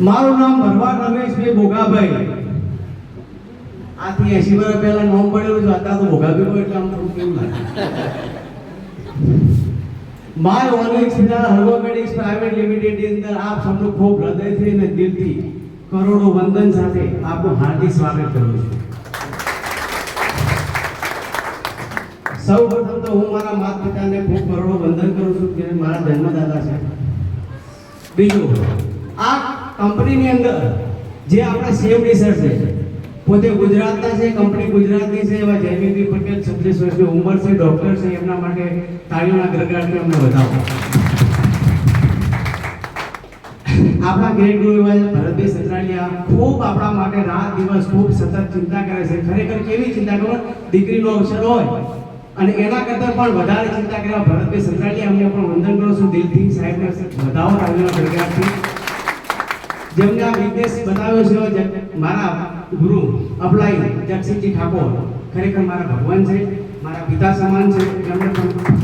મારું નામ ભરવાડ રમેશભાઈ ભોગાભાઈ. આથી 80 વર્ષ પહેલા નામ પડેલું છે, અત્યારે તો ભોગાભાઈ એટલે આમ થોડું કેવું લાગે. My Online Siddharth Herbomedics Private Limited ની અંદર આપ સૌનું ખૂબ હૃદયથી અને દિલથી કરોડો વંદન સાથે આપનું હાર્દિક સ્વાગત કરું છું. સૌપ્રથમ તો હું મારા માતા પિતાને ખૂબ કરોડો વંદન કરું છું કે મારા જન્મદાતા છે. બીજું, આ કંપનીની અંદર જે આપણા સેવ રિસર્ચ છે, પોતે ગુજરાતના છે, કંપની ગુજરાતની છે, એવા જયમીનભાઈ પટેલ 36 વર્ષની ઉંમર છે, ડોક્ટર છે, એમના માટે તાળીઓના ગરગડાટથી અમને વધાવો. આપણા ગ્રેટ ગુરુ એવા ભરતભાઈ સતરાલિયા ખૂબ આપણા માટે રાત દિવસ ખૂબ સતત ચિંતા કરે છે. ખરેખર કેવી ચિંતા કરો, દીકરીનો અવસર હોય અને એના કરતાં પણ વધારે ચિંતા કર્યા ભરતભાઈ સતરાલિયા, અમને પણ વંદન કરું છું દિલથી. સાહેબને વધાવો તાળીઓના ગરગડાટથી. જેમને આ બિઝનેસ બતાવ્યો છે મારા ગુરુ અપલાઈ જગસિંહજી ઠાકોર, ખરેખર મારા ભગવાન છે, મારા પિતા સમાન છે. એમને પણ